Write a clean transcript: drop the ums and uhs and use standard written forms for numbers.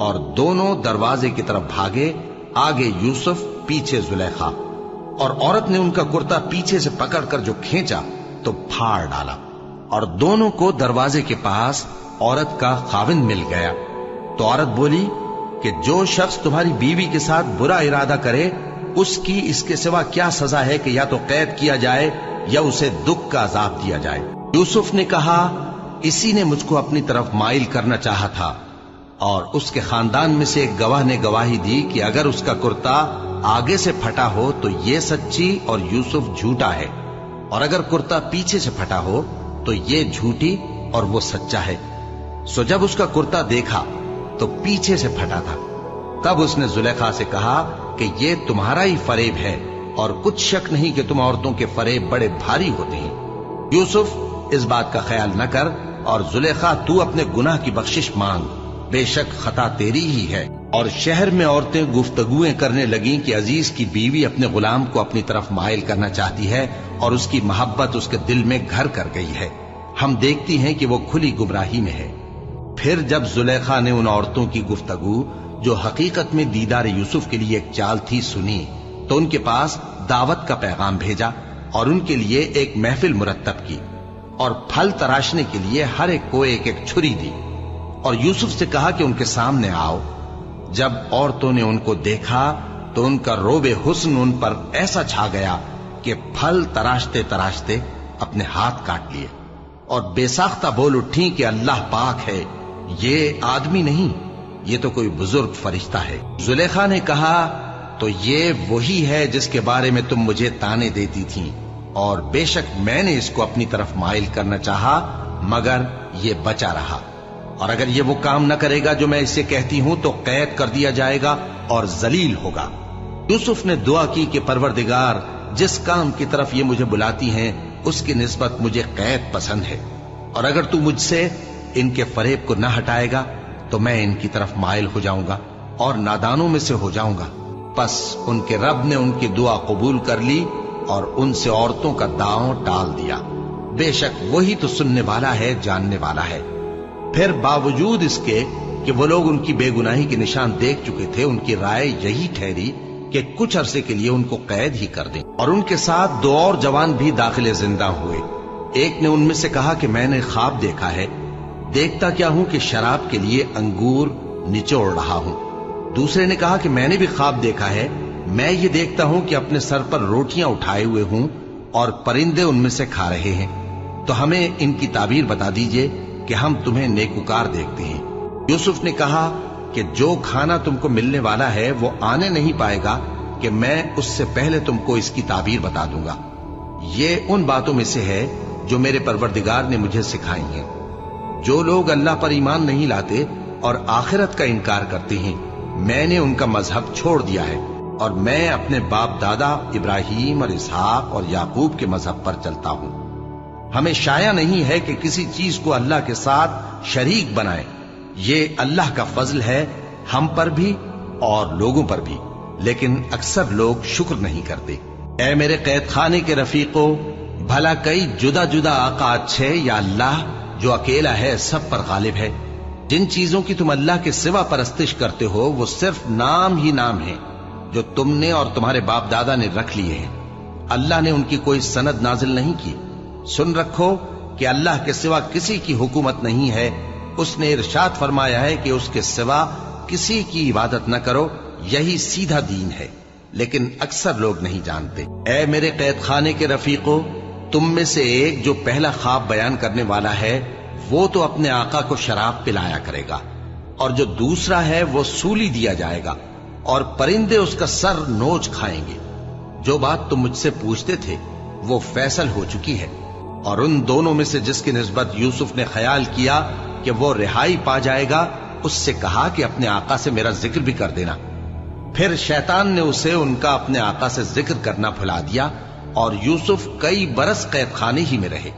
اور دونوں دروازے کی طرف بھاگے، آگے یوسف پیچھے زلیخا، اور عورت نے ان کا کرتا پیچھے سے پکڑ کر جو کھینچا تو پھاڑ ڈالا، اور دونوں کو دروازے کے پاس عورت کا خاوند مل گیا۔ تو عورت بولی کہ جو شخص تمہاری بیوی کے ساتھ برا ارادہ کرے اس کی اس کے سوا کیا سزا ہے کہ یا تو قید کیا جائے یا اسے دکھ کا عذاب دیا جائے۔ یوسف نے کہا اسی نے مجھ کو اپنی طرف مائل کرنا چاہا تھا، اور اس کے خاندان میں سے ایک گواہ نے گواہی دی کہ اگر اس کا کرتا آگے سے پھٹا ہو تو یہ سچی اور یوسف جھوٹا ہے، اور اگر کرتا پیچھے سے پھٹا ہو تو یہ جھوٹی اور وہ سچا ہے۔ سو جب اس کا کرتا دیکھا تو پیچھے سے پھٹا تھا، تب اس نے زلیخا سے کہا کہ یہ تمہارا ہی فریب ہے، اور کچھ شک نہیں کہ تم عورتوں کے فریب بڑے بھاری ہوتے ہیں۔ یوسف اس بات کا خیال نہ کر، اور زلیخا تو اپنے گناہ کی بخشش مانگ، بے شک خطا تیری ہی ہے۔ اور شہر میں عورتیں گفتگویں کرنے لگیں کہ عزیز کی بیوی اپنے غلام کو اپنی طرف مائل کرنا چاہتی ہے، اور اس کی محبت اس کے دل میں گھر کر گئی ہے، ہم دیکھتی ہیں کہ وہ کھلی گمراہی میں ہے۔ پھر جب زلیخا نے ان عورتوں کی گفتگو جو حقیقت میں دیدار یوسف کے لیے ایک چال تھی سنی، تو ان کے پاس دعوت کا پیغام بھیجا، اور ان کے لیے ایک محفل مرتب کی، اور پھل تراشنے کے لیے ہر ایک کو ایک ایک چھری دی، اور یوسف سے کہا کہ ان کے سامنے آؤ۔ جب عورتوں نے ان کو دیکھا تو ان کا روب حسن ان پر ایسا چھا گیا کہ پھل تراشتے تراشتے اپنے ہاتھ کاٹ لیے، اور بے ساختہ بول اٹھیں کہ اللہ پاک ہے، یہ آدمی نہیں، یہ تو کوئی بزرگ فرشتہ ہے۔ زلیخا نے کہا تو یہ وہی ہے جس کے بارے میں تم مجھے تانے دیتی تھیں، اور بے شک میں نے اس کو اپنی طرف مائل کرنا چاہا مگر یہ بچا رہا، اور اگر یہ وہ کام نہ کرے گا جو میں اسے کہتی ہوں تو قید کر دیا جائے گا اور ذلیل ہوگا۔ یوسف نے دعا کی کہ پروردگار جس کام کی طرف یہ مجھے بلاتی ہیں اس کی نسبت مجھے قید پسند ہے، اور اگر تو مجھ سے ان کے فریب کو نہ ہٹائے گا تو میں ان کی طرف مائل ہو جاؤں گا اور نادانوں میں سے ہو جاؤں گا۔ پس ان کے رب نے ان کی دعا قبول کر لی اور ان سے عورتوں کا داؤں ٹال دیا، بے شک وہی تو سننے والا ہے، جاننے والا ہے۔ پھر باوجود اس کے کہ وہ لوگ ان کی بے گناہی کے نشان دیکھ چکے تھے، ان کی رائے یہی ٹھہری کہ کچھ عرصے کے لیے ان کو قید ہی کر دیں، اور ان کے ساتھ دو اور جوان بھی داخل زندہ ہوئے۔ ایک نے ان میں سے کہا کہ میں نے خواب دیکھا ہے، دیکھتا کیا ہوں کہ شراب کے لیے انگور نچوڑ رہا ہوں۔ دوسرے نے کہا کہ میں نے بھی خواب دیکھا ہے، میں یہ دیکھتا ہوں کہ اپنے سر پر روٹیاں اٹھائے ہوئے ہوں اور پرندے ان میں سے کھا رہے ہیں، تو ہمیں ان کی تعبیر بتا دیجئے کہ ہم تمہیں نیکوکار دیکھتے ہیں۔ یوسف نے کہا کہ جو کھانا تم کو ملنے والا ہے وہ آنے نہیں پائے گا کہ میں اس سے پہلے تم کو اس کی تعبیر بتا دوں گا۔ یہ ان باتوں میں سے ہے جو میرے پروردگار نے مجھے سکھائی ہیں۔ جو لوگ اللہ پر ایمان نہیں لاتے اور آخرت کا انکار کرتے ہیں، میں نے ان کا مذہب چھوڑ دیا ہے، اور میں اپنے باپ دادا ابراہیم اور اسحاق اور یعقوب کے مذہب پر چلتا ہوں۔ ہمیں شایع نہیں ہے کہ کسی چیز کو اللہ کے ساتھ شریک بنائے، یہ اللہ کا فضل ہے ہم پر بھی اور لوگوں پر بھی، لیکن اکثر لوگ شکر نہیں کرتے۔ اے میرے قید خانے کے رفیقو، بھلا کئی جدا جدا آقا اچھے یا اللہ جو اکیلا ہے سب پر غالب ہے؟ جن چیزوں کی تم اللہ کے سوا پرستش کرتے ہو وہ صرف نام ہی نام ہیں جو تم نے اور تمہارے باپ دادا نے رکھ لیے ہیں، اللہ نے ان کی کوئی سند نازل نہیں کی۔ سن رکھو کہ اللہ کے سوا کسی کی حکومت نہیں ہے، اس نے ارشاد فرمایا ہے کہ اس کے سوا کسی کی عبادت نہ کرو، یہی سیدھا دین ہے، لیکن اکثر لوگ نہیں جانتے۔ اے میرے قید خانے کے رفیقو، تم میں سے ایک جو پہلا خواب بیان کرنے والا ہے وہ تو اپنے آقا کو شراب پلایا کرے گا، اور جو دوسرا ہے وہ سولی دیا جائے گا، اور پرندے اس کا سر نوچ کھائیں گے۔ جو بات تم مجھ سے پوچھتے تھے وہ فیصل ہو چکی ہے، اور ان دونوں میں سے جس کی نسبت یوسف نے خیال کیا کہ وہ رہائی پا جائے گا، اس سے کہا کہ اپنے آقا سے میرا ذکر بھی کر دینا۔ پھر شیطان نے اسے ان کا اپنے آقا سے ذکر کرنا بھلا دیا، اور یوسف کئی برس قید خانے ہی میں رہے۔